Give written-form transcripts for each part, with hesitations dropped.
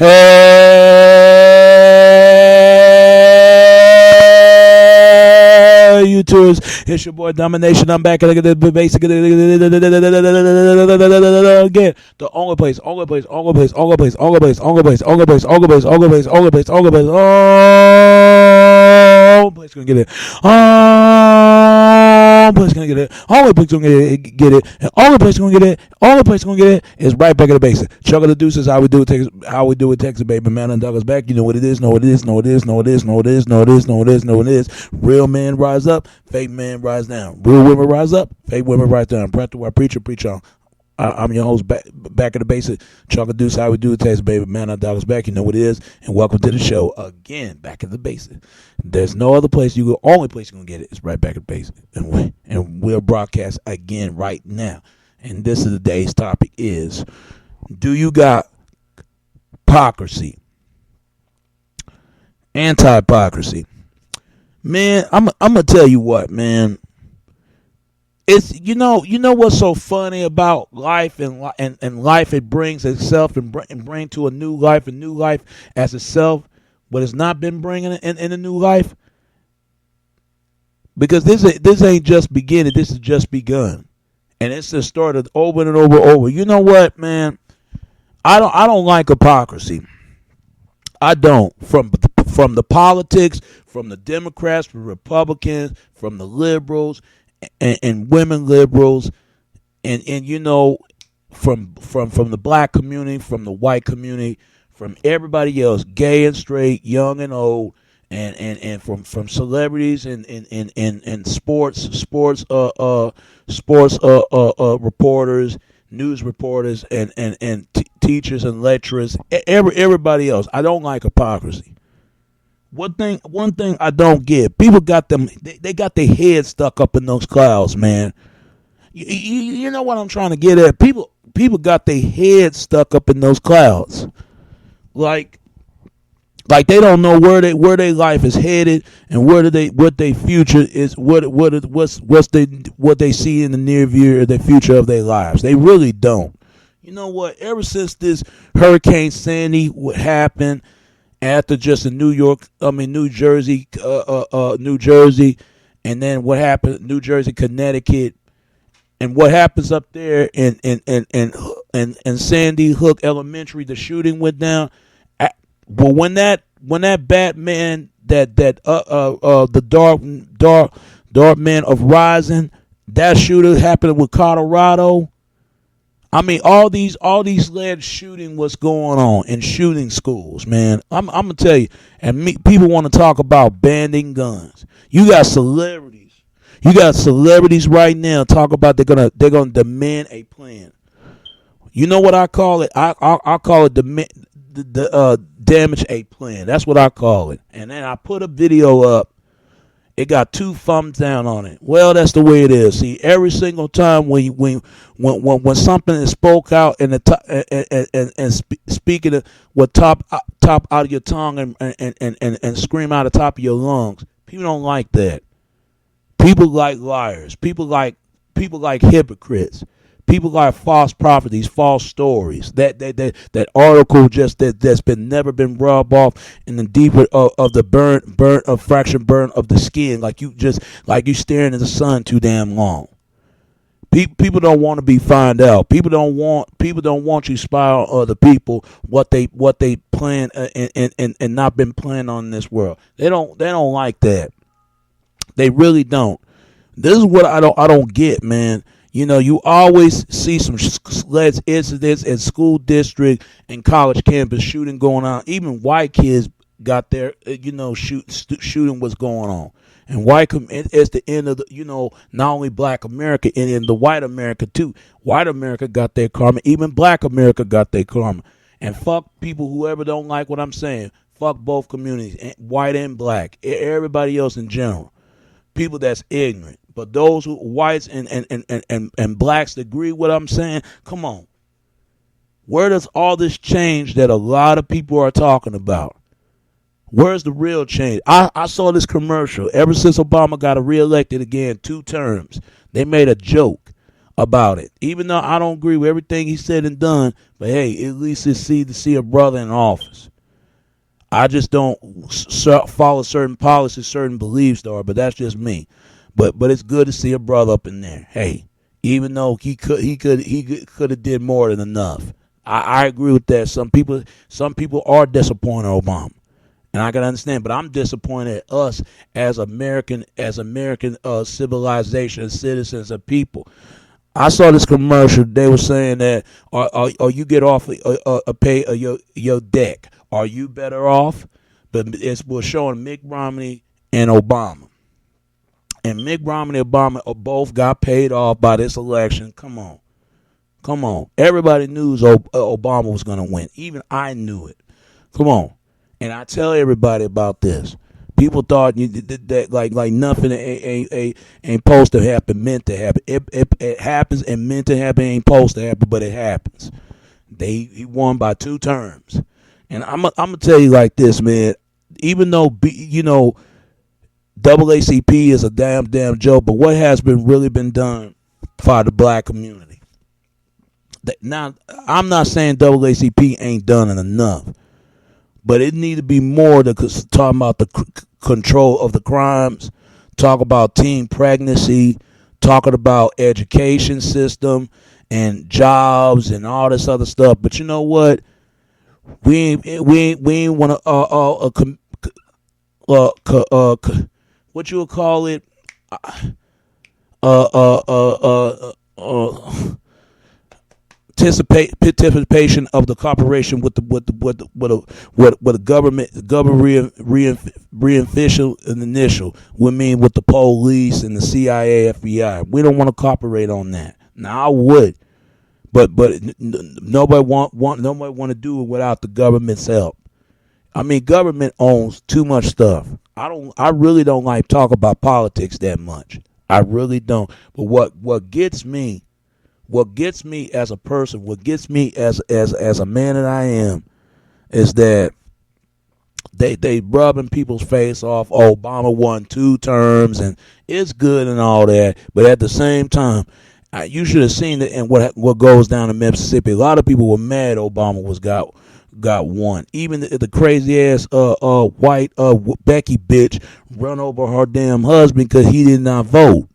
Hey, YouTubers, it's your boy Domination. I'm back at the basic again. The only place. Oh, place gonna get it. Oh, place gonna get it. Only place gonna get it. And only place gonna get it. Only place gonna get it is right back at the basic. Chuck of the deuces. How we do it. How we do it. Texas, baby. Man and Douglas back. You know what it is. Know what it is. Know what it is. Know what it is. Know what it is. Know what it is. Know what it is. Know what it is. Real men rise up. Fake men rise down. Real women rise up. Fake women rise down. Preach on. I'm your host, back at the basic. Chuck of Deuce, how we do it, Texas, baby. Man, $1 back. You know what it is. And welcome to the show again. Back at the basic. There's no other place you go. Only place you're gonna get it is right back at the basic. And we'll broadcast again right now. And this is today's topic is: do you got hypocrisy? Anti-hypocrisy. Man, I'm gonna tell you what, man. It's you know what's so funny about life and life, it brings itself and bring to a new life as itself, but it's not been bringing in a new life, because this ain't just beginning, this is just begun, and it's just started over and over. You know what, man? I don't like hypocrisy. I don't, from the politics, from the Democrats, from the Republicans, from the liberals. And women liberals, and you know, from the black community, from the white community, from everybody else, gay and straight, young and old, and from celebrities and sports reporters, news reporters, and teachers and lecturers, everybody else. I don't like hypocrisy. One thing I don't get, people got them, they got their heads stuck up in those clouds, man. You know what I'm trying to get at? People got their heads stuck up in those clouds, like they don't know where their life is headed and what their future is, what they see in the near view of the future of their lives. They really don't. You know what? Ever since this Hurricane Sandy happened. After just in New Jersey, and then what happened, New Jersey, Connecticut, and what happens up there in Sandy Hook Elementary, the shooting went down. But when that Batman, the dark man of Rising, that shooter happened with Colorado. I mean, all these led shooting what's going on in shooting schools, man. I'm gonna tell you, and people want to talk about banning guns. You got celebrities right now talk about they're gonna demand a plan. You know what I call it? I call it damage a plan. That's what I call it. And then I put a video up. It got 2 thumbs down on it. Well, that's the way it is. See, every single time when something is spoke out and speaking of what top out of your tongue and scream out of the top of your lungs, people don't like that. People like liars. People like hypocrites. People like false prophecies, false stories. That article that's never been rubbed off in the deeper of the fraction burn of the skin, like you staring at the sun too damn long. People don't want to be found out. People don't want you spy on other people what they plan and not been planning on in this world. They don't like that. They really don't. This is what I don't get, man. You know, you always see some incidents in school district and college campus shooting going on. Even white kids got their, shooting what's going on. And it's the end of the, not only black America, and in the white America too. White America got their karma. Even black America got their karma. And fuck people, whoever don't like what I'm saying. Fuck both communities, white and black. Everybody else in general. People that's ignorant. But those who whites and blacks agree with what I'm saying, come on. Where does all this change that a lot of people are talking about? Where's the real change? I saw this commercial. Ever since Obama got reelected again 2 terms, they made a joke about it. Even though I don't agree with everything he said and done, but hey, at least it's to see a brother in office. I just don't follow certain policies, certain beliefs, though. But that's just me. But it's good to see a brother up in there. Hey, even though he could have did more than enough. I agree with that. Some people are disappointed in Obama, and I can understand. But I'm disappointed at us as American civilization, citizens, of people. I saw this commercial. They were saying that, or you get off a pay your deck. Are you better off? But we're showing Mitt Romney and Obama. And Mitt Romney and Obama both got paid off by this election. Come on. Everybody knew Obama was going to win. Even I knew it. Come on. And I tell everybody about this. People thought that like nothing ain't supposed to happen, meant to happen. It happens and meant to happen, ain't supposed to happen, but it happens. He won by 2 terms. And I'm gonna tell you like this, man. Even though AACP is a damn joke, but what has really been done for the black community? Now, I'm not saying AACP ain't done enough, but it need to be more to talk about the control of the crimes, talk about teen pregnancy, talking about education system and jobs and all this other stuff. But you know what? We ain't want to what you would call it, participation of the corporation with the government official and initial. We mean with the police and the CIA, FBI. We don't want to cooperate on that. Now I would, but nobody want to do it without the government's help. I mean, government owns too much stuff. I really don't like talk about politics that much. I really don't. But what gets me as a person, what gets me as a man that I am, is that they rubbing people's face off. Oh, Obama won 2 terms and it's good and all that, but at the same time, you should have seen it and what goes down in Mississippi. A lot of people were mad Obama got one. Even the crazy ass white Becky bitch run over her damn husband because he did not vote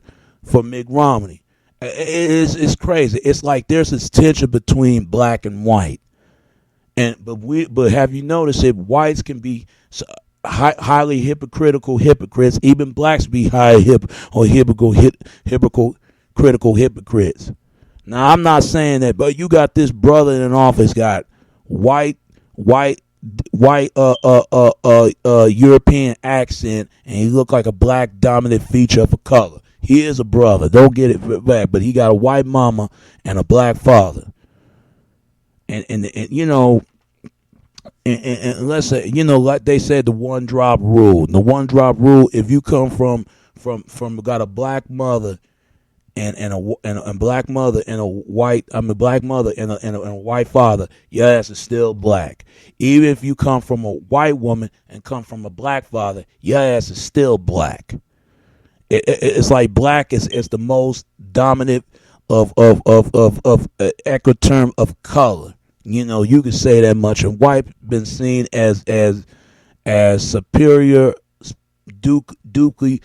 for Mitt Romney. It's crazy. It's like there's this tension between black and white, but have you noticed that whites can be highly hypocrites? Even blacks be hypocritical hypocrites. Now I'm not saying that, but you got this brother in office got white European accent, and he look like a black dominant feature of a color. He is a brother. Don't get it back, but he got a white mama and a black father. And let's say, like they said, the 1-drop rule. The 1-drop rule. If you come from got a black mother and a black mother and a white, black mother and a white father, your ass is still black. Even if you come from a white woman and come from a black father, your ass is still black. It's like black is the most dominant of ectoterm of color. You could say that much. And white been seen as superior, duply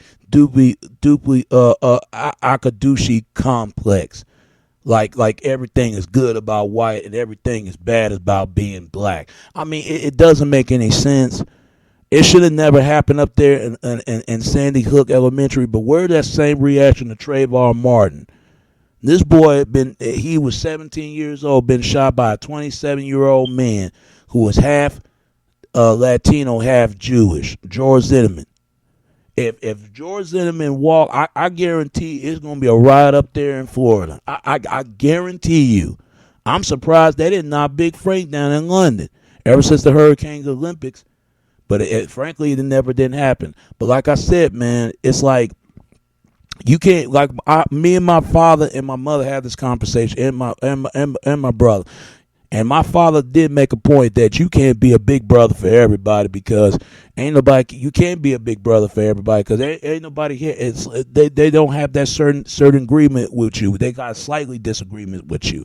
Akadushi complex. Like everything is good about white and everything is bad about being black. I mean, it doesn't make any sense. It should have never happened up there in Sandy Hook Elementary. But where that same reaction to Trayvon Martin? This boy he was 17 years old, been shot by a 27-year-old man who was half Latino, half Jewish, George Zimmerman. If George Zimmerman walk, I guarantee it's going to be a riot up there in Florida. I guarantee you. I'm surprised they didn't knock Big Frank down in London ever since the Hurricanes Olympics. But frankly, it never didn't happen. But like I said, man, it's like you can't, me and my father and my mother had this conversation, and my brother. And my father did make a point that you can't be a big brother for everybody because ain't nobody. You can't be a big brother for everybody because ain't nobody here. They don't have that certain agreement with you. They got slightly disagreement with you.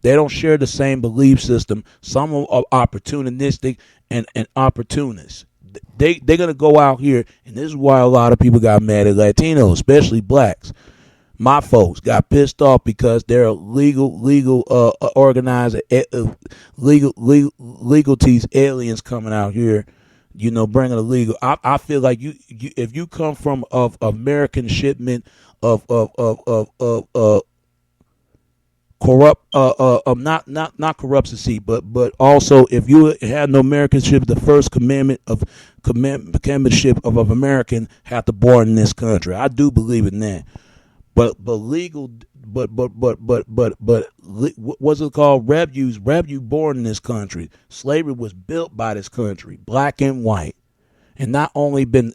They don't share the same belief system. Some are opportunistic and opportunists. They're gonna go out here, and this is why a lot of people got mad at Latinos, especially blacks. My folks got pissed off because they're organized legalties aliens coming out here, bringing illegal. I feel like you if you come from of American shipment of corrupt not corruption, but also if you had no American ship, the first commandmentship of American have to born in this country. I do believe in that. But legal, what's it called? Revenue born in this country. Slavery was built by this country, black and white, and not only been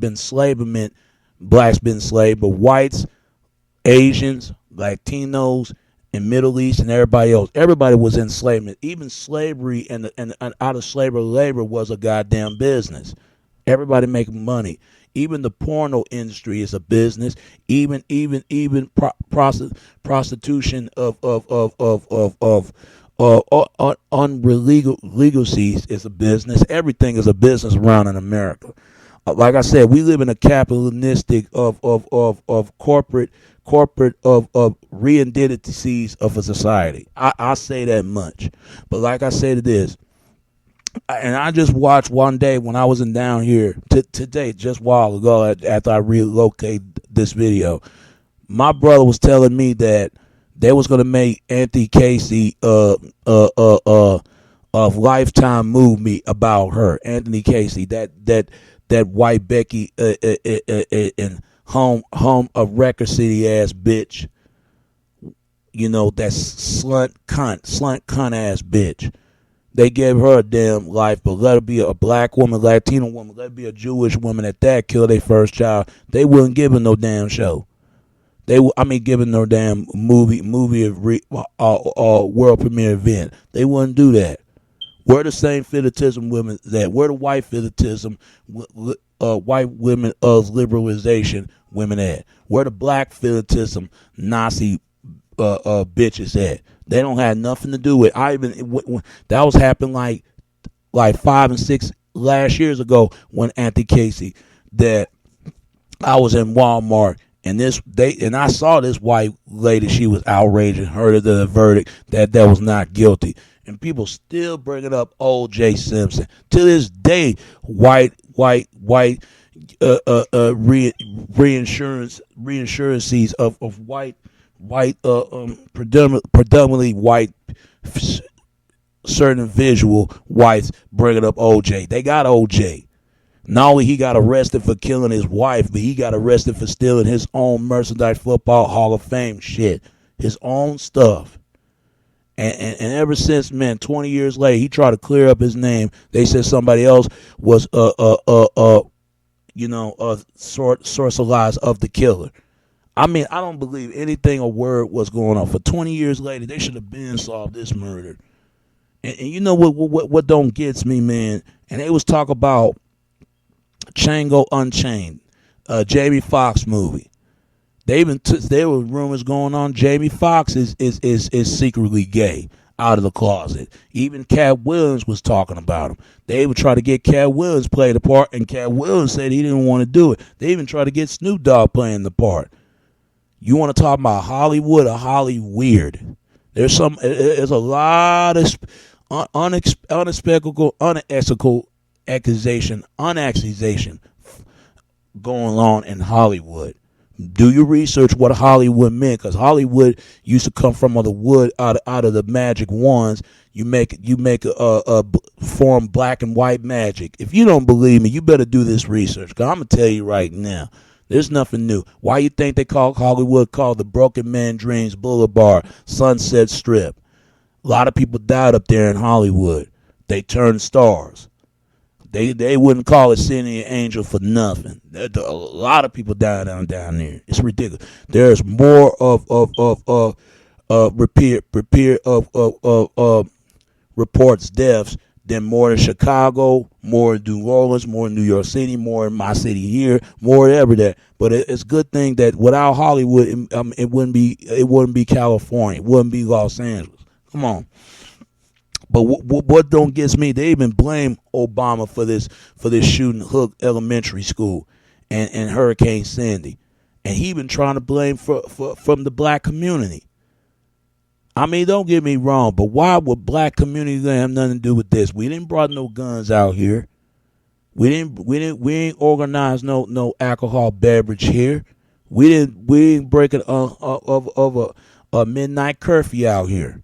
enslavement, blacks been enslaved, but whites, Asians, Latinos, and Middle East, and everybody else. Everybody was in enslavement. Even slavery and out of slavery labor was a goddamn business. Everybody making money. Even the porno industry is a business. Even prostitution of unlegalcies is a business. Everything is a business around in America. Like I said, we live in a capitalistic of corporate of re-identities of a society. I say that much. But like I said, it is. And I just watched one day when I wasn't down here today, just a while ago, after I relocated this video. My brother was telling me that they was gonna make Anthony Casey a Lifetime movie about her. Anthony Casey, that white Becky and home of Record City ass bitch. That slunt cunt ass bitch. They gave her a damn life, but let her be a black woman, Latino woman, let her be a Jewish woman at that, kill their first child. They wouldn't give her no damn show. Giving no damn movie world premiere event. They wouldn't do that. We're the same fetishism women that. We're the white fetishism, white women of liberalization women at. We're the black fetishism Nazi bitches at. They don't have nothing to do with. That was happening like 5 and 6 last years ago when Anthony Casey, that I was in Walmart and I saw this white lady. She was outraged and heard the verdict that was not guilty, and people still bringing up O.J. Simpson to this day. White reinsurances of white predominantly white certain visual whites bringing up OJ. They got OJ. Not only he got arrested for killing his wife, but he got arrested for stealing his own merchandise football Hall of Fame shit, his own stuff. And ever since, man, 20 years later, he tried to clear up his name. They said somebody else was sorcerized of the killer. I don't believe anything a word was going on. For 20 years later, they should have been solved this murder. And you know what don't gets me, man? And they was talk about Django Unchained, Jamie Foxx movie. There were rumors going on. Jamie Foxx is secretly gay, out of the closet. Even Cat Williams was talking about him. They would try to get Cat Williams play the part, and Cat Williams said he didn't want to do it. They even tried to get Snoop Dogg playing the part. You want to talk about Hollywood or Hollyweird? There's a lot of unethical accusation going on in Hollywood. Do your research what Hollywood meant, because Hollywood used to come from the wood out of the magic wands. You make a form black and white magic. If you don't believe me, you better do this research, because I'm gonna tell you right now. There's nothing new. Why you think they call Hollywood the Broken Man Dreams Boulevard, Sunset Strip? A lot of people died up there in Hollywood. They turned stars. They wouldn't call it City of Angel for nothing. A lot of people died down there. It's ridiculous. There's more of reports deaths than more in Chicago, more in New Orleans, more in New York City, more in my city here, more ever that. But it's a good thing that without Hollywood, it wouldn't be California, it wouldn't be Los Angeles. Come on. But what don't gets me? They even blame Obama for this shooting Hook Elementary School and Hurricane Sandy, and he been trying to blame from the black community. I mean, don't get me wrong, but why would black community have nothing to do with this? We didn't brought no guns out here. We ain't organized no alcohol beverage here. We ain't breaking of a midnight curfew out here.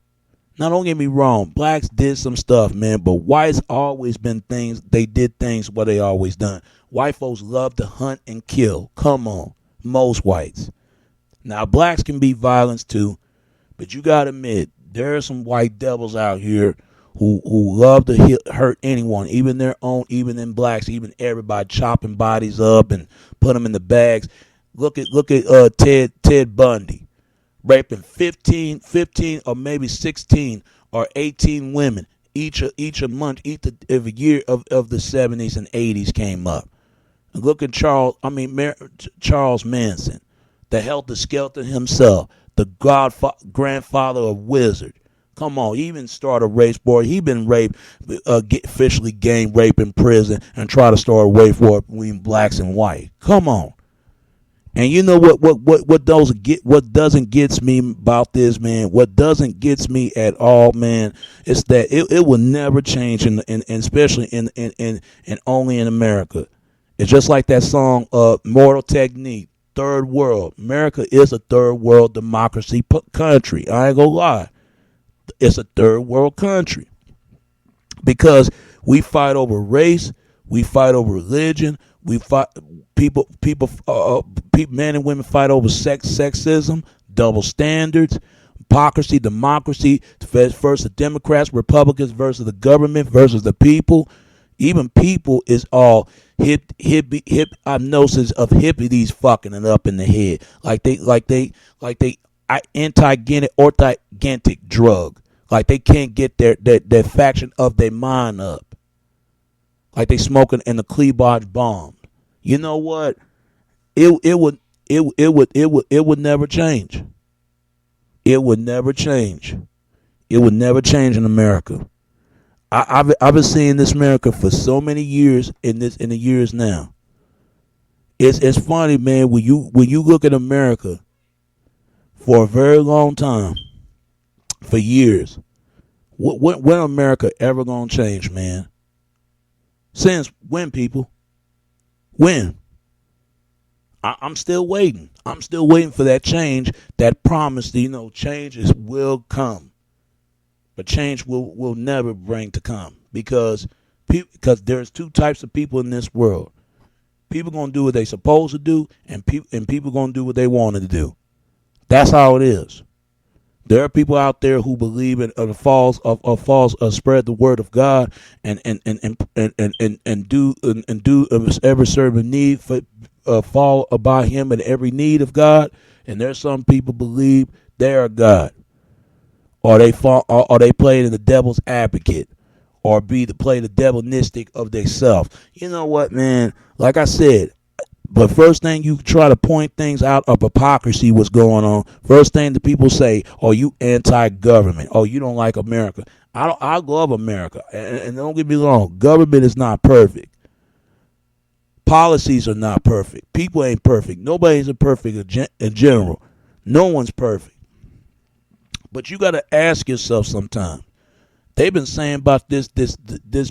Now, don't get me wrong. Blacks did some stuff, man, but whites always been things. They did things what they always done. White folks love to hunt and kill. Come on, most whites. Now, blacks can be violent too, but you gotta admit there are some white devils out here who love to hurt anyone, even their own, even in blacks, even everybody, chopping bodies up and put them in the bags. Look at Ted Bundy. Raping 15 or maybe 16 or 18 women each a month, every year of the 70s and 80s came up. And look at Charles Manson, the helter skelter himself, the grandfather of Wizard. Come on, he even started a race war. He been raped, officially gang rape in prison, and try to start a race war between blacks and white. Come on. And you know what doesn't get me about this, man? What doesn't get me at all, man, is that it will never change, and especially in only in America. It's just like that song, Mortal Technique, Third World. America is a third world democracy country. I ain't gonna lie, it's a third world country because we fight over race, we fight over religion. We fight people, men and women fight over sexism, double standards, hypocrisy, democracy. First the Democrats, Republicans versus the government versus the people. Even people is all hip hypnosis of hippies fucking it up in the head, like they anti-organic drug. Like they can't get their faction of their mind up. Like they smoking in the Klebosh bomb. You know what? It would never change. It would never change. It would never change in America. I've been seeing this America for so many years in the years now. It's funny, man, when you look at America for a very long time, for years, when America ever gonna change, man? Since when, people? When? I'm still waiting. I'm still waiting for that change, that promise that, changes will come. But change will never bring to come because there's two types of people in this world. People going to do what they supposed to do, and people going to do what they wanted to do. That's how it is. There are people out there who believe in false spread the word of God and do every servant need for fall about Him in every need of God. And there's some people believe they are God, or they play in the devil's advocate, or play the devilistic of themselves. You know what, man? Like I said. But first thing you try to point things out of hypocrisy, what's going on. First thing the people say, "Oh, you anti-government. Oh, you don't like America." I love America, and don't get me wrong. Government is not perfect. Policies are not perfect. People ain't perfect. Nobody's perfect in general. No one's perfect. But you got to ask yourself sometimes. They've been saying about this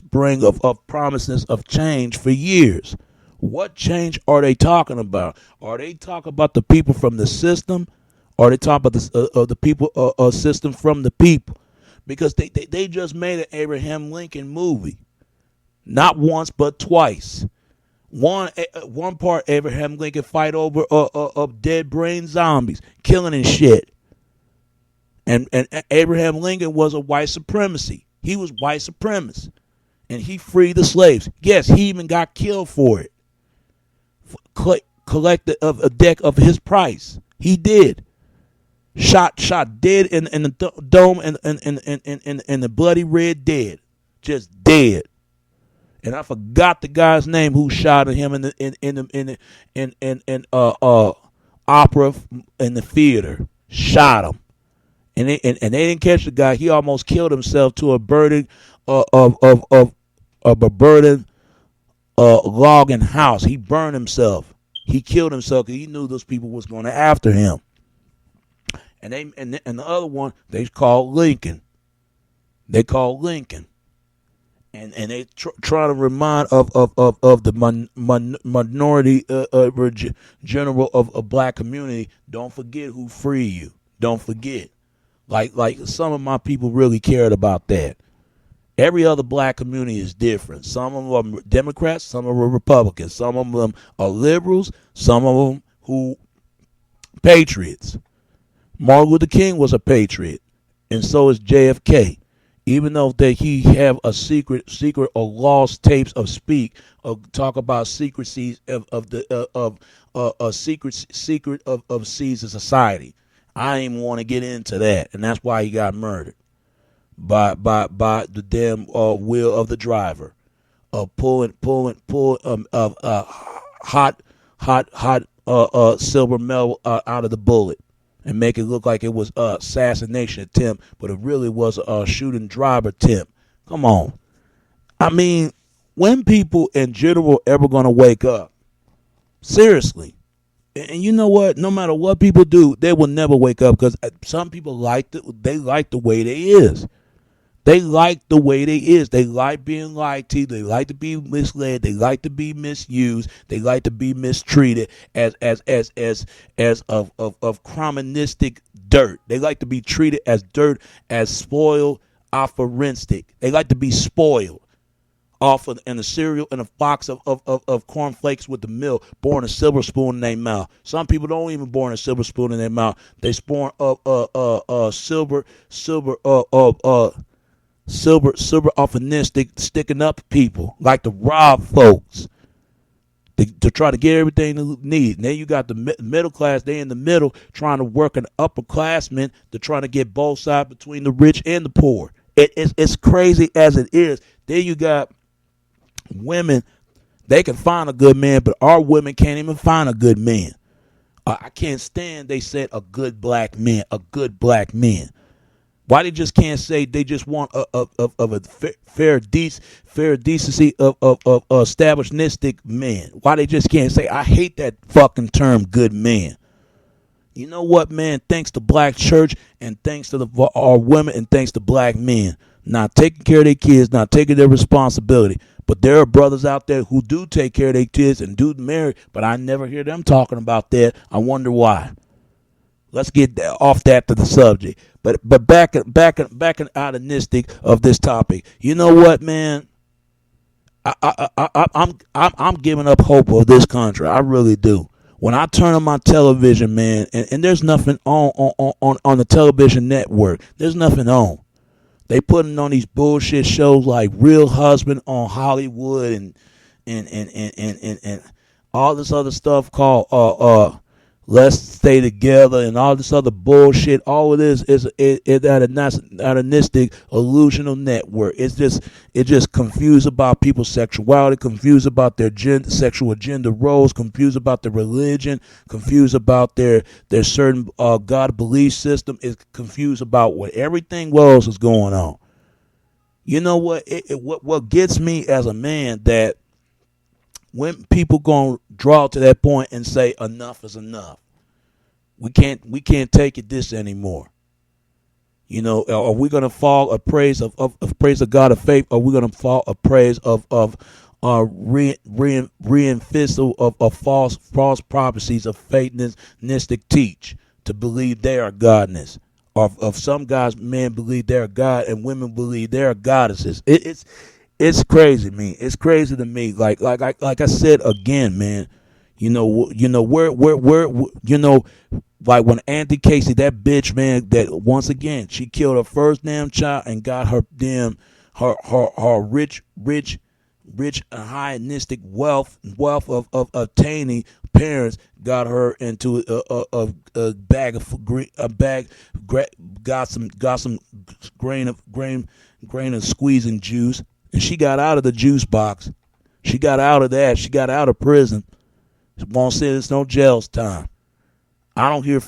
bring of promises of change for years. What change are they talking about? Are they talking about the people from the system, or are they talking about the people system from the people? Because they just made an Abraham Lincoln movie, not once but twice. One part Abraham Lincoln fight over of dead brain zombies, killing and shit. And Abraham Lincoln was a white supremacy. He was white supremacist, and he freed the slaves. Yes, he even got killed for it. Collected of a deck of his price. He did. Shot dead in the dome and the bloody red dead, just dead. And I forgot the guy's name who shot at him in opera in the theater. Shot him, and they didn't catch the guy. He almost killed himself to a burden of a burden logging house. He burned himself. He killed himself because he knew those people was going after him. And the other one they called Lincoln. They called Lincoln. And they try to remind of the minority general of a black community. Don't forget who freed you. Don't forget. Like some of my people really cared about that. Every other black community is different. Some of them are Democrats, some of them are Republicans, some of them are liberals, some of them who patriots. Martin Luther King was a patriot, and so is JFK. Even though he have a secret or lost tapes of speak or talk about secrecies of secret of Caesar society. I didn't even want to get into that, and that's why he got murdered by the damn will of the driver, pulling hot silver metal out of the bullet. And make it look like it was a assassination attempt, but it really was a shooting driver attempt. Come on. I mean, when people in general ever going to wake up? Seriously. And you know what? No matter what people do, they will never wake up because some people like the way they is. They like the way they is. They like being lied to. They like to be misled. They like to be misused. They like to be mistreated as of criministic dirt. They like to be treated as dirt, as spoiled opportunistic. They like to be spoiled off of in a cereal and a box of cornflakes with the milk, born a silver spoon in their mouth. Some people don't even born a silver spoon in their mouth. They spawn silver opportunistic sticking up people like to rob folks to try to get everything they need. And then you got the middle class, they in the middle trying to work an upperclassmen to try to get both sides between the rich and the poor. It's crazy as it is. Then you got women, they can find a good man, but our women can't even find a good man. I can't stand they said a good black man. Why they just can't say they just want a fair decency of establishnistic man? Why they just can't say, I hate that fucking term, good man. You know what, man? Thanks to black church and thanks to our women and thanks to black men not taking care of their kids, not taking their responsibility. But there are brothers out there who do take care of their kids and do marry, but I never hear them talking about that. I wonder why. Let's get off that to the subject. But back and optimistic of this topic. You know what, man? I'm giving up hope of this country. I really do. When I turn on my television, man, and there's nothing on the television network. There's nothing on. They putting on these bullshit shows like Real Husband on Hollywood and all this other stuff called Let's Stay Together and all this other bullshit. All it is an ananistic illusional network. It's just confused about people's sexuality, confused about their sexual agenda roles, confused about their religion, confused about their certain God belief system, is confused about what everything else is going on. You know what? What gets me as a man that when people gonna draw to that point and say enough is enough, we can't take it this anymore. You know, are we gonna fall a praise of praise of God of faith? Or are we gonna fall a praise of reinfistle of false prophecies of Satanistic teach to believe they are godness? Or of some guys, men believe they're God and women believe they're goddesses. It's crazy, man. It's crazy to me. Like I said again, man. You know where like when Auntie Casey, that bitch, man, that once again she killed her first damn child and got her damn her rich and highenistic wealth of obtaining parents got her into a bag of got some grain of squeezing juice, and she got out of the juice box. She got out of that. She got out of prison. Won't say it's no jail time. I don't hear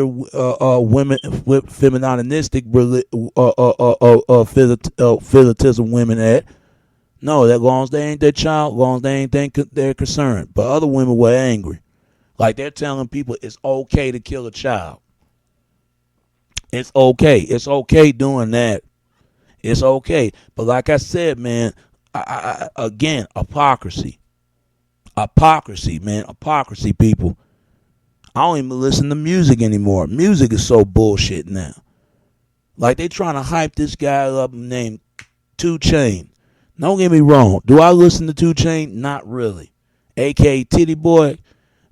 women with feministic physitism women at. No, that long as they ain't their child, long as they ain't they're concerned. But other women were angry. Like they're telling people it's okay to kill a child. It's okay. It's okay doing that. It's okay. But like I said, man, again, hypocrisy. Hypocrisy, man. Hypocrisy, people. I don't even listen to music anymore. Music is so bullshit now. Like they trying to hype this guy up named 2 Chainz. Don't get me wrong. Do I listen to 2 Chainz? Not really. A.K.A. Titty Boy.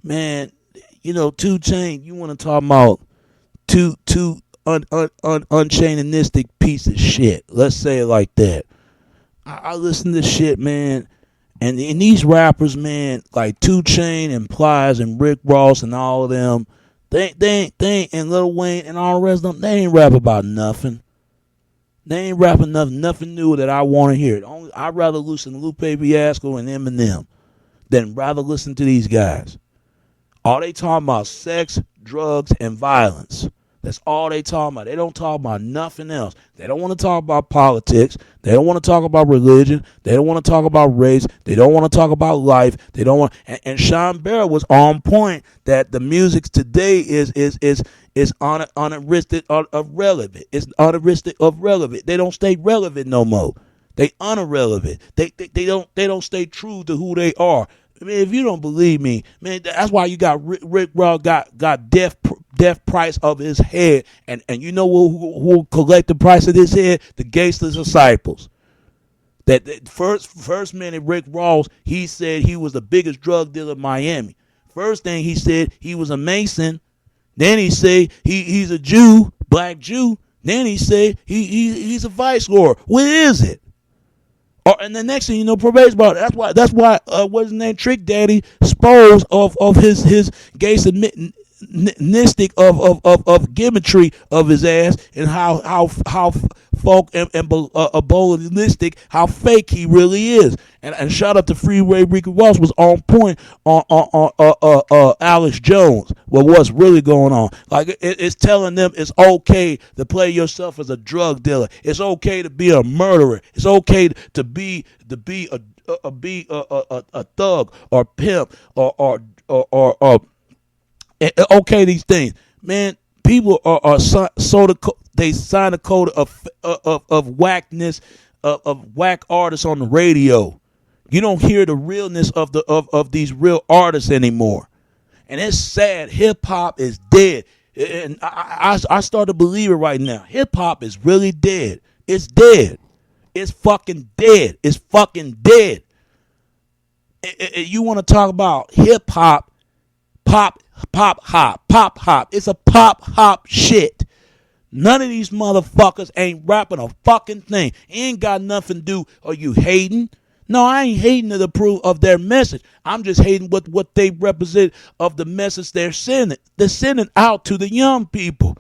Man, 2 Chainz, you want to talk about two unchainistic piece of shit. Let's say it like that. I listen to shit, man. And these rappers, man, like 2 Chainz and Plies and Rick Ross and all of them, they ain't, and Lil Wayne and all the rest of them, they ain't rap about nothing. They ain't rapping nothing new that I want to hear. I'd rather listen to Lupe Fiasco and Eminem than rather listen to these guys. All they talking about sex, drugs, and violence. That's all they talking about. They don't talk about nothing else. They don't want to talk about politics. They don't want to talk about religion. They don't want to talk about race. They don't want to talk about life. They don't want. And Sean Barrett was on point that the music today is unaristic of relevant. It's unaristic of relevant. They don't stay relevant no more. They unirrelevant. They don't stay true to who they are. I mean, if you don't believe me, man, that's why you got Rick Ross got death price of his head, and you know who collect the price of his head? The Gangster's disciples. That first minute Rick Ross, he said he was the biggest drug dealer in Miami. First thing he said, he was a Mason. Then he said he's a Jew, black Jew. Then he said he's a vice lord. What is it? And the next thing you know, probation about it. That's why what's his name, Trick Daddy, exposed of his gangster mystic of gimmetry of his ass, and how folk and ballistic, how fake he really is. And shout out to Freeway Ricky Ross was on point on Alex Jones. Well, what's really going on? Like it's telling them it's okay to play yourself as a drug dealer. It's okay to be a murderer. It's okay to be a thug or pimp or okay, these things, man. People are they sign a code of whackness of whack artists on the radio. You don't hear the realness of these real artists anymore, and it's sad. Hip hop is dead, and I start to believe it right now. Hip hop is really dead. It's dead. It's fucking dead. It's fucking dead. You want to talk about hip hop? Pop hop. It's a pop hop shit. None of these motherfuckers ain't rapping a fucking thing. Ain't got nothing to do. Are you hating? No, I ain't hating to the proof of their message. I'm just hating what they represent of the message they're sending. They're sending out to the young people.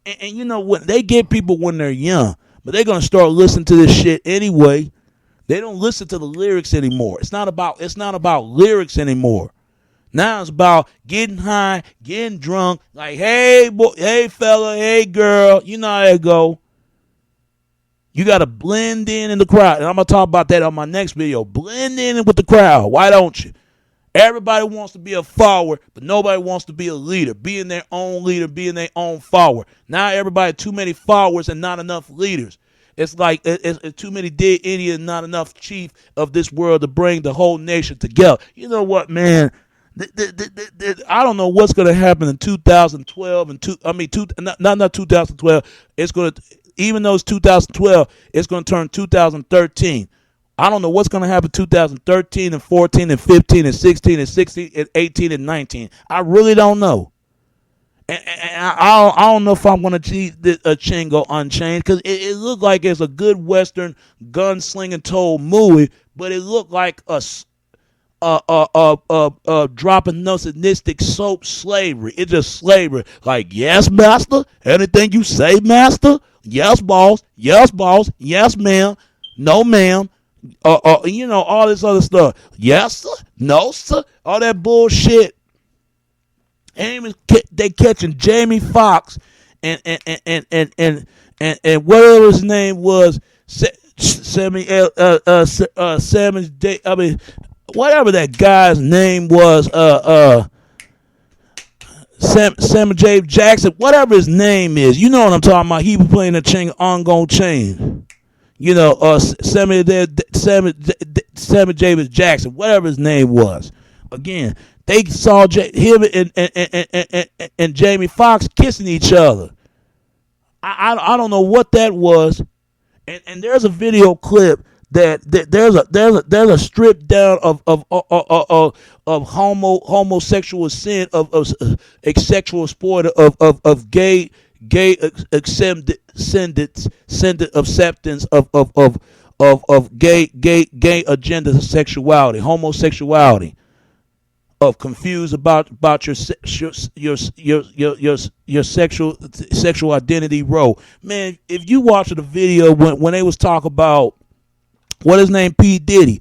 And you know what? They get people when they're young, but they're gonna start listening to this shit anyway. They don't listen to the lyrics anymore. It's not about lyrics anymore. Now it's about getting high, getting drunk, like, hey, boy, hey, fella, hey, girl. You know how it go. You got to blend in the crowd. And I'm going to talk about that on my next video. Blend in with the crowd. Why don't you? Everybody wants to be a follower, but nobody wants to be a leader. Being their own leader, being their own follower. Now everybody too many followers and not enough leaders. It's like it's too many dead Indians, not enough chief of this world to bring the whole nation together. You know what, man? I don't know what's going to happen in 2012 not 2012. It's going to, even though it's 2012, it's going to turn 2013. I don't know what's going to happen 2013 and 14 and 15 and 16 and 16 and 18 and 19. I really don't know. And I don't know if I'm going to achieve a chain go unchained, because it looked like it's a good Western gunslinging told movie, but it looked like a dropping narcissistic soap slavery. It's just slavery. Like, yes, master. Anything you say, master. Yes, boss. Yes, boss. Yes, ma'am. No, ma'am. All this other stuff. Yes, sir. No, sir. All that bullshit. And even they catching Jamie Foxx and whatever his name was, Sammy Day. I mean, whatever that guy's name was, Sam J. Jackson, whatever his name is, you know what I'm talking about. He was playing the chain on chain. Sammy Davis Jackson, whatever his name was. Again, they saw him and Jamie Foxx kissing each other. I don't know what that was. And there's a video clip that there's a strip down of homosexual sin of sexual exploit of gay acceptance of gay agenda sexuality, homosexuality, of confused about your sexual identity role. Man, if you watch the video when they was talking about what his name, P. Diddy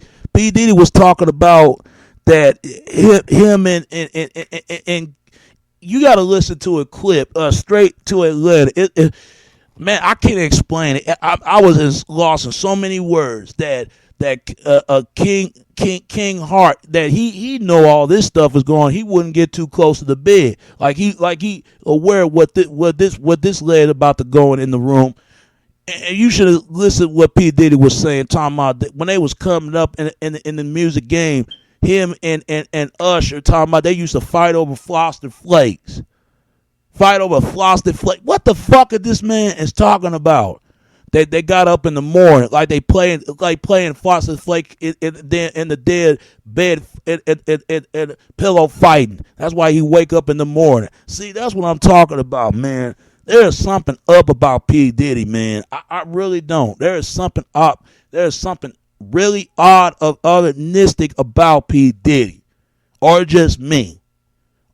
was talking about that him and you got to listen to a clip straight to Atlanta. Man, I can't explain it. I was lost in so many words that King Hart, that he know all this stuff is going. He wouldn't get too close to the bed. Like he aware of what this led about to going in the room. And you should have listened to what P. Diddy was saying, talking about when they was coming up in the music game. Him and Usher talking about they used to fight over Frosted Flakes. What the fuck is this man is talking about? They got up in the morning like playing Frosted Flake in the dead bed and pillow fighting. That's why he wake up in the morning. See, that's what I'm talking about, man. There is something up about P. Diddy, man. I really don't. There is something up. There is something really odd of otheristic about P. Diddy, or just me,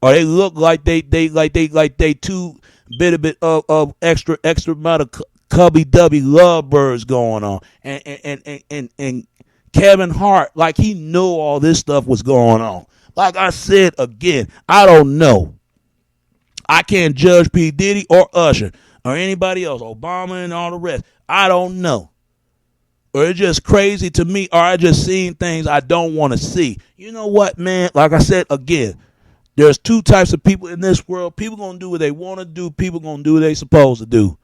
or they look like they too bit of extra amount of cubby dubby lovebirds going on, and Kevin Hart, like he knew all this stuff was going on. Like I said again, I don't know. I can't judge P. Diddy or Usher or anybody else, Obama and all the rest. I don't know. Or it's just crazy to me, or I just seen things I don't want to see. You know what, man? Like I said again, there's two types of people in this world. People gonna do what they want to do. People gonna do what they supposed to do.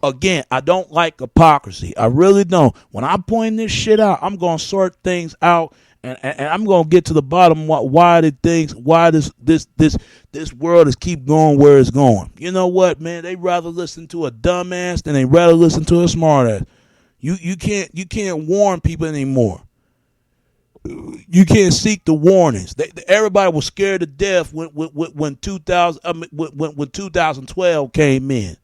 Again, I don't like hypocrisy. I really don't. When I point this shit out, I'm gonna sort things out, and I'm gonna get to the bottom why this world is keep going where it's going. You know what, man? They rather listen to a dumbass than they rather listen to a smartass. You can't warn people anymore. You can't seek the warnings. Everybody was scared to death when 2012 came in.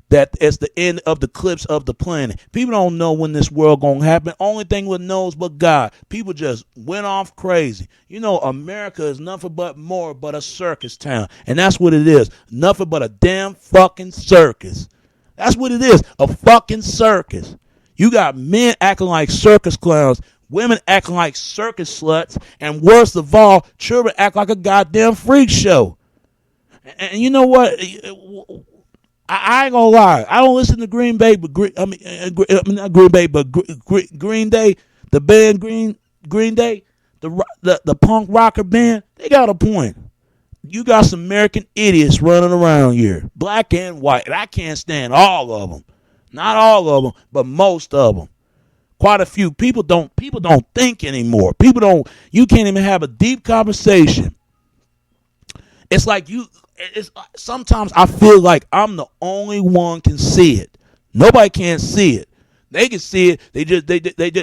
That it's the end of the eclipse of the planet. People don't know when this world gonna happen. Only thing with knows but God. People just went off crazy. You know, America is nothing but more but a circus town, and that's what it is. Nothing but a damn fucking circus. That's what it is. A fucking circus. You got men acting like circus clowns, women acting like circus sluts, and worst of all, children act like a goddamn freak show. And you know what? I ain't gonna lie. I don't listen to Green Day, but not Green Bay, but Green Day, the band Green Day, the punk rocker band. They got a point. You got some American idiots running around here, black and white. And I can't stand all of them. Not all of them, but most of them. Quite a few. People don't think anymore. You can't even have a deep conversation. It's like sometimes I feel like I'm the only one can see it. Nobody can see it. They can see it.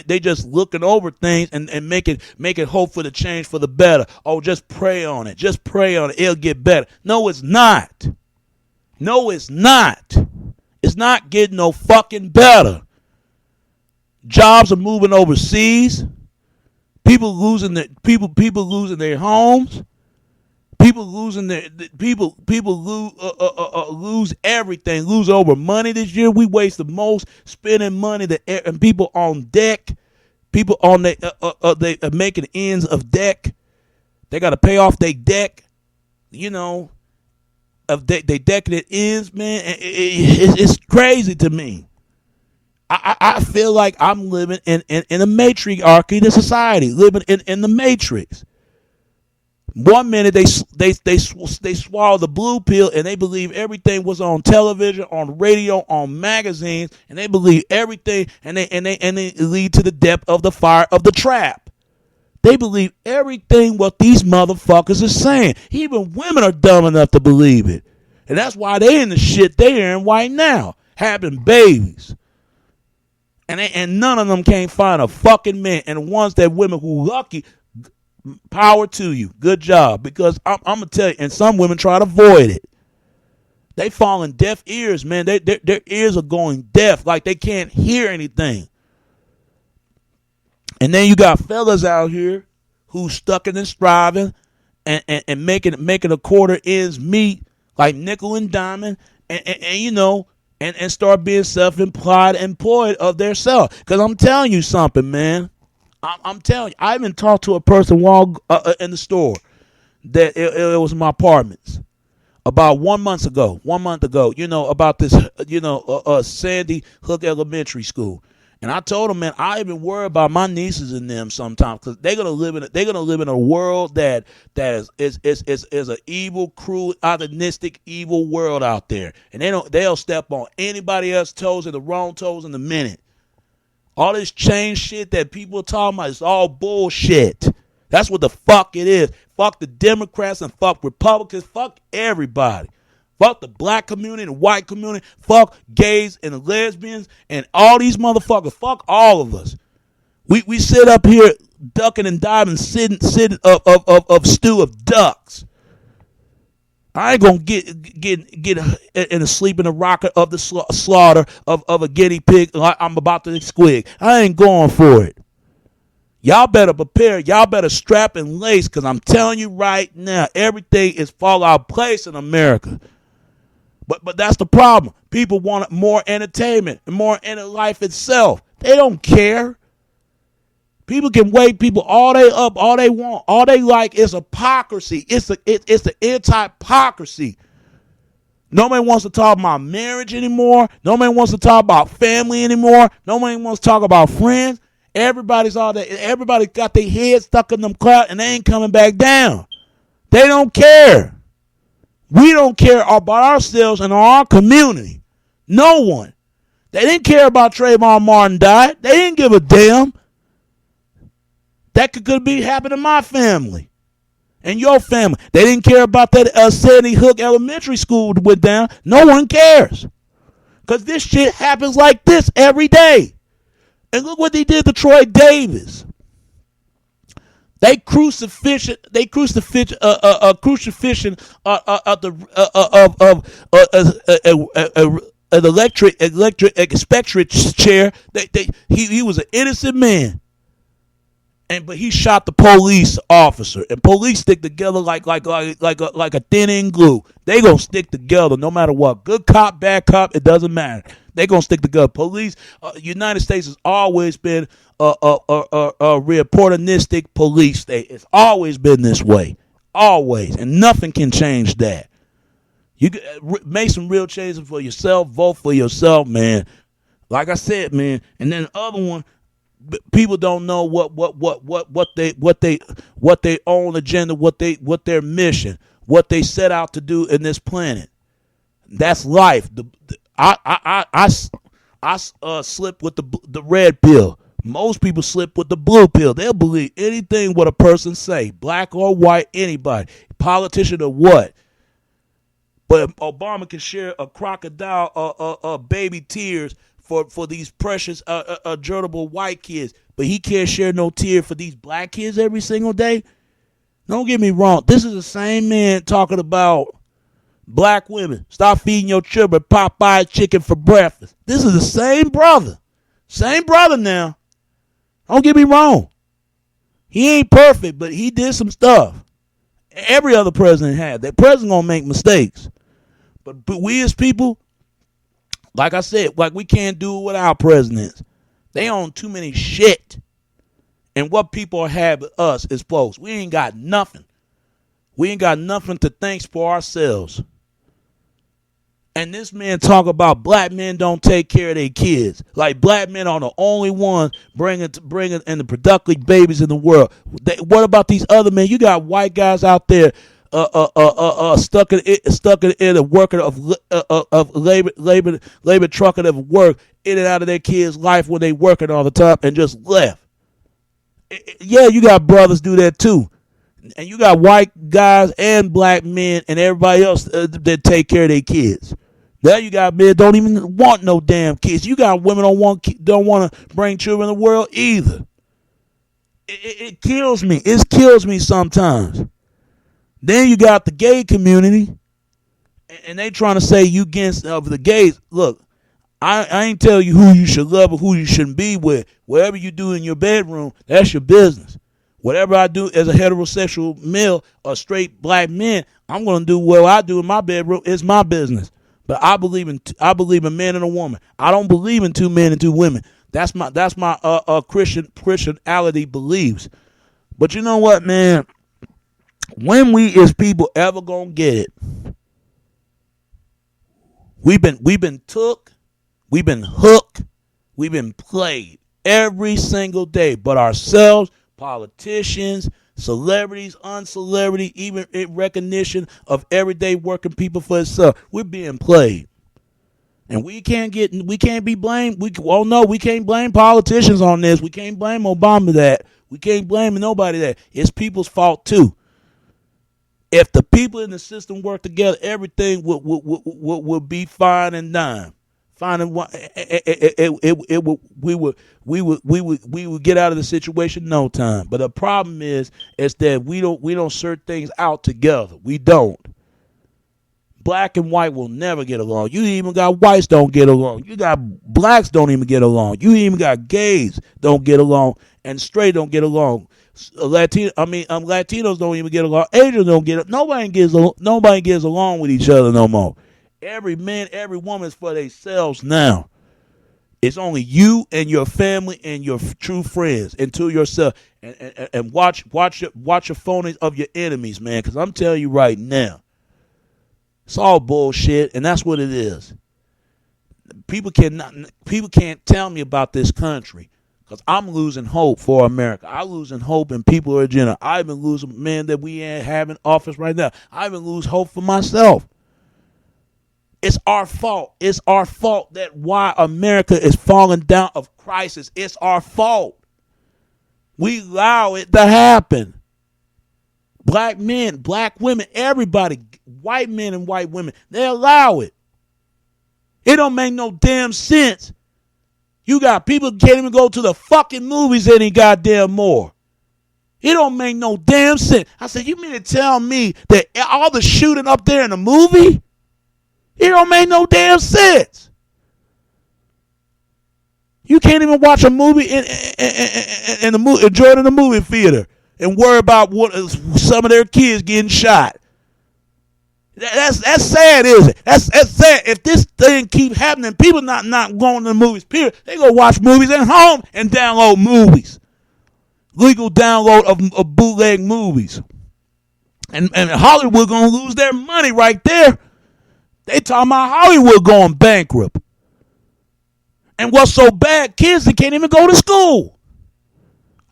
They just looking over things and make it hope for the change for the better. Oh, just pray on it. Just pray on it. It'll get better. No, it's not. No, it's not. It's not getting no fucking better. Jobs are moving overseas. People losing their homes. People losing their people lose everything. Lose over money this year. We waste the most spending money and people on deck. People on they making ends of deck. They got to pay off their deck. You know, of they decking it ends, man. It's crazy to me. I feel like I'm living in a matriarchy to society, living in the matrix. One minute they swallow the blue pill and they believe everything was on television, on radio, on magazines, and they believe everything, and they lead to the depth of the fire of the trap. They believe everything what these motherfuckers are saying. Even women are dumb enough to believe it, and that's why they in the shit they in right now, having babies. And none of them can't find a fucking man. And the ones that women who lucky, power to you. Good job. Because I'm going to tell you, and some women try to avoid it. They fall in deaf ears, man. Their ears are going deaf, like they can't hear anything. And then you got fellas out here who stuck in and striving and making a quarter ends meet, like nickel and diamond, and you know, and start being employed of their self. Because I'm telling you something, man. I'm telling you, I even talked to a person while in the store that it was in my apartments about 1 month ago, you know, about this, you know, Sandy Hook Elementary School. And I told him, man, I even worry about my nieces and them sometimes because they're gonna live in a world that is an evil, cruel, opportunistic, evil world out there, and they'll step on anybody else's toes and the wrong toes in a minute. All this change shit that people are talking about is all bullshit. That's what the fuck it is. Fuck the Democrats and fuck Republicans. Fuck everybody. Fuck the black community, the white community. Fuck gays and the lesbians and all these motherfuckers. Fuck all of us. We sit up here ducking and diving, sitting of stew of ducks. I ain't gonna get in a sleep in the rocket of the slaughter of a guinea pig like I'm about to squig. I ain't going for it. Y'all better prepare. Y'all better strap and lace, because I'm telling you right now, everything is fall out of place in America. But that's the problem. People want more entertainment and more in life itself. They don't care. People can wake people all day up, all they want. All they like is hypocrisy. It's the anti-hypocrisy. Nobody wants to talk about marriage anymore. Nobody wants to talk about family anymore. Nobody wants to talk about friends. Everybody's all that. Everybody got their head stuck in them clouds and they ain't coming back down. They don't care. We don't care about ourselves and our community. No one. They didn't care about Trayvon Martin died. They didn't give a damn. That could be happening to my family and your family. They didn't care about that Sandy Hook Elementary School went down. No one cares. Because this shit happens like this every day. And look what they did to Troy Davis. They crucifixion an electric spectrum chair. He was an innocent man. But he shot the police officer, and police stick together like a thin end glue. They gonna stick together no matter what. Good cop, bad cop, it doesn't matter. They gonna stick together. Police, United States has always been a reportistic police state. It's always been this way, always, and nothing can change that. You make some real changes for yourself. Vote for yourself, man. Like I said, man. And then the other one. People don't know what they own agenda, what their mission, what they set out to do in this planet. That's life. I slip with the red pill. Most people slip with the blue pill. They'll believe anything what a person say, black or white, anybody, politician or what. But Obama can share a crocodile, baby tears for these precious adorable white kids, but he can't share no tear for these black kids every single day. Don't get me wrong. This is the same man talking about black women. Stop feeding your children Popeye chicken for breakfast. This is the same brother. Same brother now. Don't get me wrong. He ain't perfect, but he did some stuff. Every other president had. That president gonna make mistakes. But we as people, like I said, like we can't do it without presidents. They own too many shit. And what people have with us is folks. We ain't got nothing. We ain't got nothing to thank for ourselves. And this man talk about black men don't take care of their kids. Like black men are the only ones bringing in the productive babies in the world. What about these other men? You got white guys out there stuck in the worker of labor trucking of work in and out of their kids' life when they working all the time and just left. Yeah, you got brothers do that too. And you got white guys and black men and everybody else that take care of their kids. Now you got men don't even want no damn kids. You got women don't want to bring children in the world either. It kills me. It kills me sometimes. Then you got the gay community, and they trying to say you against the gays. Look, I ain't tell you who you should love or who you shouldn't be with. Whatever you do in your bedroom, that's your business. Whatever I do as a heterosexual male or straight black man, I'm going to do what I do in my bedroom. It's my business. But I believe in a man and a woman. I don't believe in two men and two women. That's my Christianity beliefs. But you know what, man? When we as people ever gonna get it? We've been took, we've been hooked, we've been played every single day. But ourselves, politicians, celebrities, uncelebrity, even in recognition of everyday working people for itself, we're being played. And we can't be blamed. We can't blame politicians on this. We can't blame Obama that. We can't blame nobody that. It's people's fault too. If the people in the system work together, everything would be fine and dime. Fine and we would get out of the situation in no time. But the problem is that we don't sort things out together. We don't. Black and white will never get along. You even got whites don't get along. You got blacks don't even get along. You even got gays don't get along, and straight don't get along. Latinos don't even get along. Asians don't get. Nobody gets along with each other no more. Every man, every woman is for themselves now. It's only you and your family and your true friends, and to yourself. And watch your phonies of your enemies, man. Because I'm telling you right now, it's all bullshit, and that's what it is. People can't tell me about this country, because I'm losing hope for America. I'm losing hope in people in general. I even lose men that we have in office right now. I even lose hope for myself. It's our fault. It's our fault that why America is falling down of crisis. It's our fault. We allow it to happen. Black men, black women, everybody, white men and white women, they allow it. It don't make no damn sense. You got people who can't even go to the fucking movies any goddamn more. It don't make no damn sense. I said, you mean to tell me that all the shooting up there in the movie? It don't make no damn sense. You can't even watch a movie enjoy it in the movie theater and worry about what some of their kids getting shot. That's sad, is it? That's sad. If this thing keep happening, people not going to the movies, period. They go watch movies at home and download movies. Legal download of bootleg movies. And Hollywood gonna lose their money right there. They talking about Hollywood going bankrupt. And what's so bad, kids that can't even go to school.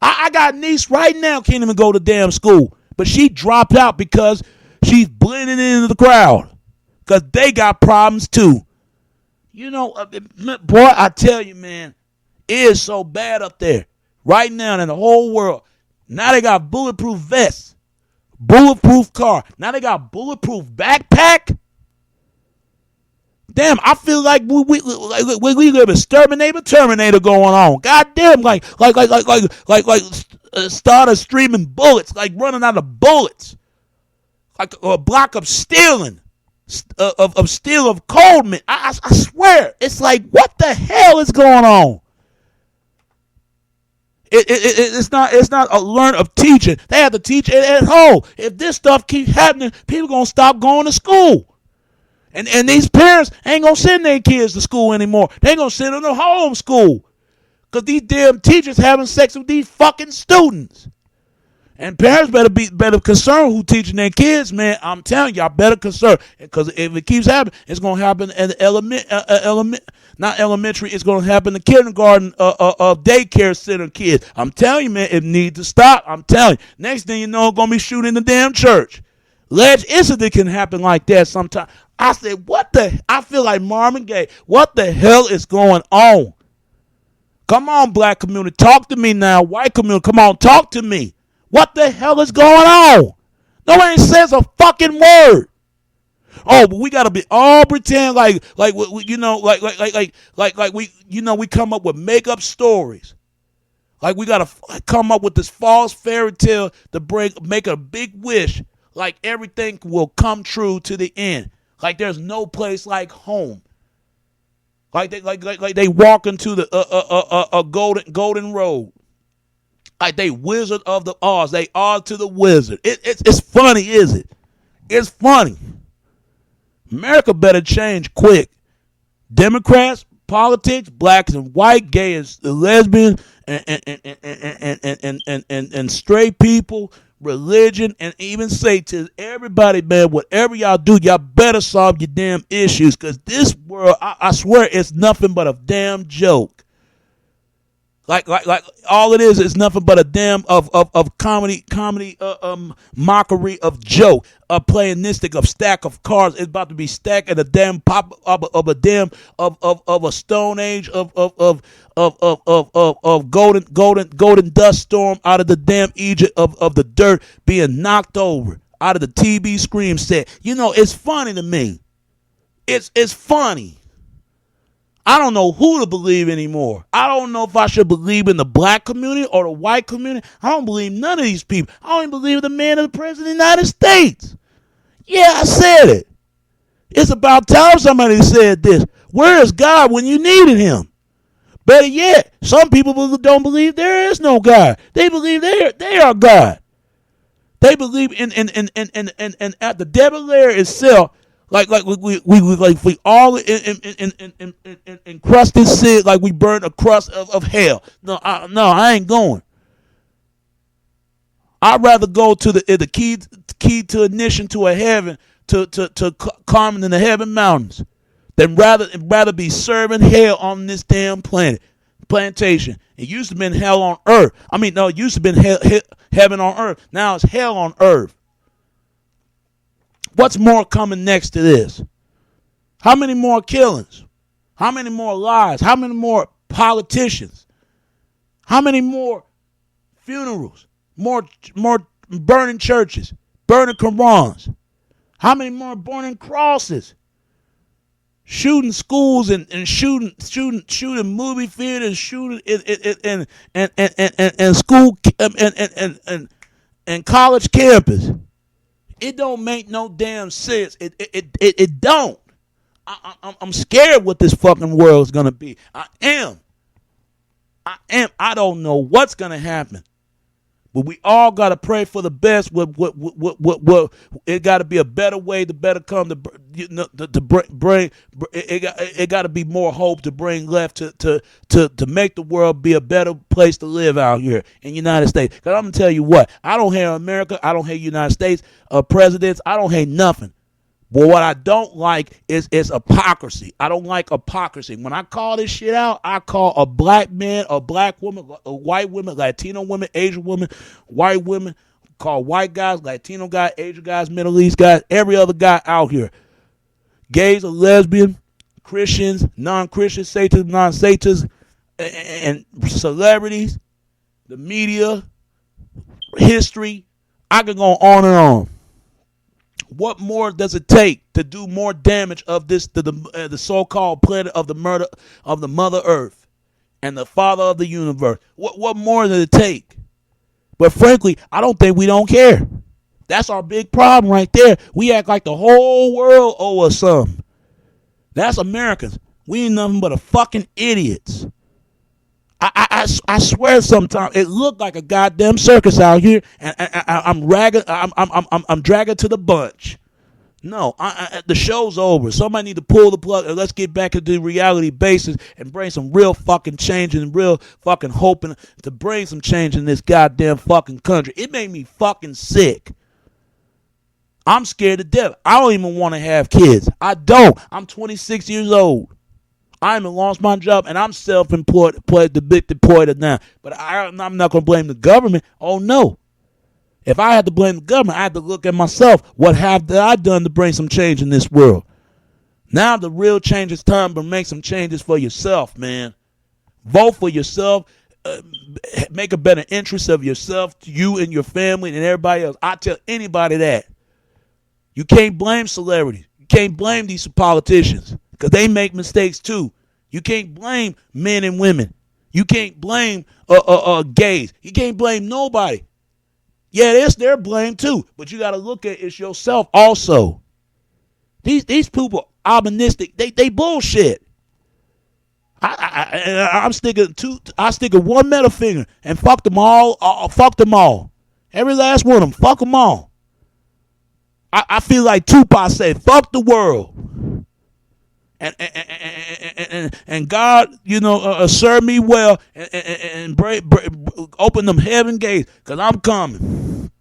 I got a niece right now can't even go to damn school. But she dropped out because she's blending into the crowd. Because they got problems too. You know, boy, I tell you, man, it is so bad up there. Right now in the whole world. Now they got bulletproof vests. Bulletproof car. Now they got bulletproof backpack. Damn, I feel like we live a Terminator going on. Goddamn, like started streaming bullets, like running out of bullets, like a block of stealing, of Coleman. I swear, it's like what the hell is going on? It's not a learn of teaching. They have to teach it at home. If this stuff keeps happening, people gonna stop going to school. And these parents ain't gonna send their kids to school anymore. They gonna send them to home school. Because these damn teachers having sex with these fucking students. And parents better concerned who teaching their kids, man. I'm telling y'all, better concerned. Because if it keeps happening, it's going to happen at the not elementary, it's going to happen in kindergarten, daycare center kids. I'm telling you, man, it needs to stop. I'm telling you. Next thing you know, it's going to be shooting the damn church. Alleged incident can happen like that sometimes. I said, I feel like Marvin Gaye. What the hell is going on? Come on, black community. Talk to me now. White community, come on, talk to me. What the hell is going on? Nobody says a fucking word. Oh, but we gotta be all pretend like we come up with make up stories. Like we gotta come up with this false fairy tale to make a big wish, like everything will come true to the end. Like there's no place like home. Like they walk into the golden road. Like they Wizard of the Oz. They are to the wizard. It's funny, is it? It's funny. America better change quick. Democrats, politics, blacks and white, gay and lesbian, and straight people, religion, and even Satan. Everybody, man, whatever y'all do, y'all better solve your damn issues. Because this world, I swear, it's nothing but a damn joke. Like all it is nothing but a damn of comedy mockery of joke, a playinistic of stack of cards. It's about to be stacked at a damn pop of a stone age of golden dust storm out of the damn Egypt of the dirt being knocked over out of the TV scream set. You know, it's funny to me. It's funny. I don't know who to believe anymore. I don't know if I should believe in the black community or the white community. I don't believe none of these people. I don't even believe the man of the president of the United States. Yeah, I said it. It's about time somebody said this. Where is God when you needed him? Better yet, some people don't believe there is no God. They believe they are God. They believe in at the devil layer itself. Like we all encrusted sin, like we burned a crust of hell. No, I ain't going. I'd rather go to the key to ignition to a heaven to Carmen in the heaven mountains than rather be serving hell on this damn plantation. It used to have been hell on earth. I mean, no, it used to have been heaven on earth. Now it's hell on earth. What's more coming next to this? How many more killings? How many more lies? How many more politicians? How many more funerals? More burning churches, burning Qurans? How many more burning crosses? Shooting schools and shooting movie theaters, shooting and school and college campus. It don't make no damn sense. It don't. I'm scared what this fucking world is gonna be. I am. I don't know what's gonna happen, but we all gotta pray for the best. What it got to be a better way to better come to bring. It got to be more hope to bring left to make the world be a better place to live out here in the United States. Because I'm gonna tell you what, I don't hate America. I don't hate United States presidents. I don't hate nothing. But what I don't like is hypocrisy. I don't like hypocrisy. When I call this shit out, I call a black man, a black woman, a white woman, Latino women, Asian women, white women, call white guys, Latino guys, Asian guys, Middle East guys, every other guy out here. Gays or lesbian, Christians, non-Christians, Satans, non-Satans, and celebrities, the media, history. I can go on and on. What more does it take to do more damage of this to the so-called planet of the murder of the Mother Earth and the Father of the universe? What more does it take? But frankly, I don't think we don't care. That's our big problem right there. We act like the whole world owe us something. That's Americans. We ain't nothing but a fucking idiots. I swear sometimes it looked like a goddamn circus out here, and I'm dragging to the bunch. No, the show's over. Somebody need to pull the plug and let's get back into the reality basis and bring some real fucking change and real fucking hoping to bring some change in this goddamn fucking country. It made me fucking sick. I'm scared to death. I don't even want to have kids. I don't. I'm 26 years old. I haven't lost my job and I'm self-employed, deployed now. But I'm not going to blame the government. Oh no. If I had to blame the government, I had to look at myself. What have I done to bring some change in this world? Now the real change is time to make some changes for yourself, man. Vote for yourself. Make a better interest of yourself, you and your family and everybody else. I tell anybody that. You can't blame celebrities. You can't blame these politicians because they make mistakes too. You can't blame men and women. You can't blame gays. You can't blame nobody. Yeah, it's their blame too, but you got to look at it yourself also. These people optimistic. They bullshit. I'm sticking one middle finger and fuck them all. Fuck them all. Every last one of them. Fuck them all. I feel like Tupac said, "Fuck the world." And God, serve me well and open them heaven gates because I'm coming.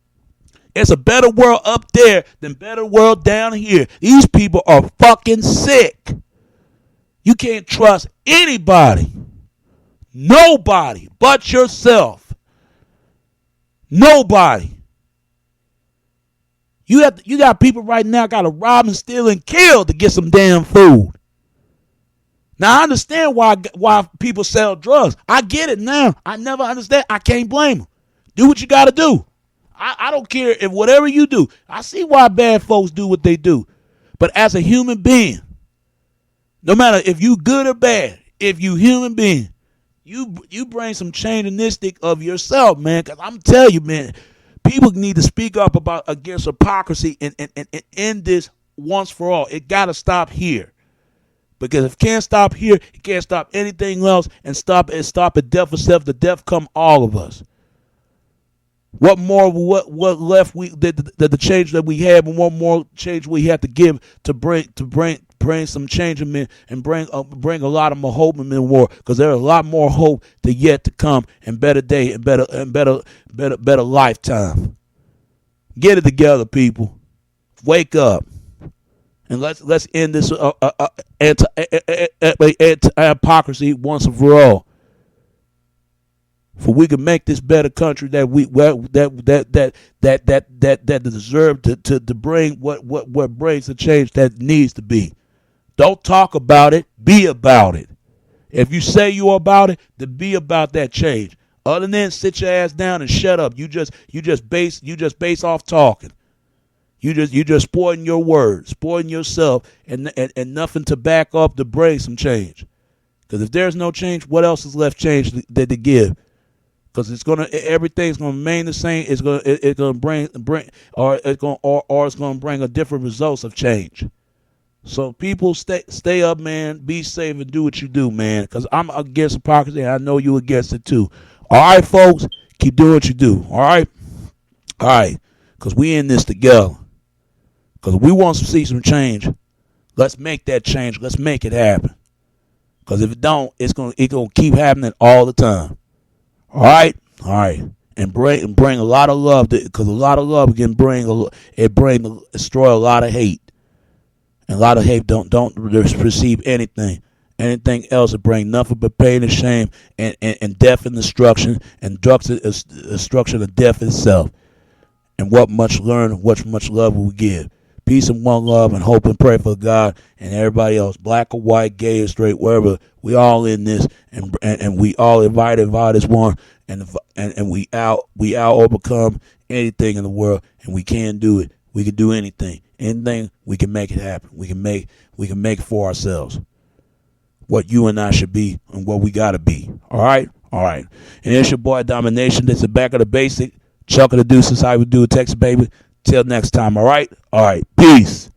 It's a better world up there than better world down here. These people are fucking sick. You can't trust anybody. Nobody but yourself. Nobody. You got people right now got to rob and steal and kill to get some damn food. Now, I understand why people sell drugs. I get it now. I never understand. I can't blame them. Do what you got to do. I don't care if whatever you do. I see why bad folks do what they do. But as a human being, no matter if you good or bad, if you human being, you bring some change in this stick of yourself, man. Because I'm telling you, man, people need to speak up against hypocrisy and end this once for all. It got to stop here. Because if it can't stop here, it can't stop anything else and stop at death itself. The death come all of us. What more? What left? The change that we have, and what more change we have to give to bring some change in and bring a lot of more hope in the war. Because there's a lot more hope to yet to come and better day and better lifetime. Get it together, people. Wake up. And let's end this hypocrisy once and for all. For we can make this better country that deserve to bring what brings the change that needs to be. Don't talk about it, be about it. If you say you're about it, then be about that change. Other than sit your ass down and shut up. You just base off talking. You just spoiling your words, spoiling yourself, and nothing to back up to bring some change. Because if there's no change, what else is left change to give? Because everything's gonna remain the same. It's gonna bring a different results of change. So people stay up, man. Be safe and do what you do, man. Because I'm against hypocrisy, and I know you against it too. All right, folks, keep doing what you do. All right. Because we in this together. Because we want to see some change. Let's make that change. Let's make it happen. Because if it don't, it's gonna keep happening all the time. All right, and bring a lot of love. Because a lot of love can destroy a lot of hate. And a lot of hate don't receive anything. Anything else will bring nothing but pain and shame and death and destruction and destruction of death itself. And what much love will we give. Peace and one love and hope and pray for God and everybody else, black or white, gay or straight, wherever. We all in this and we all invited as one and we out overcome anything in the world, and we can do it. We can do anything. Anything, we can make it happen. We can make for ourselves what you and I should be and what we gotta be. All right. And it's your boy Domination. That's the back of the basic. Chuck of the deuces, how we do it, Texas baby. Till next time, all right? Peace.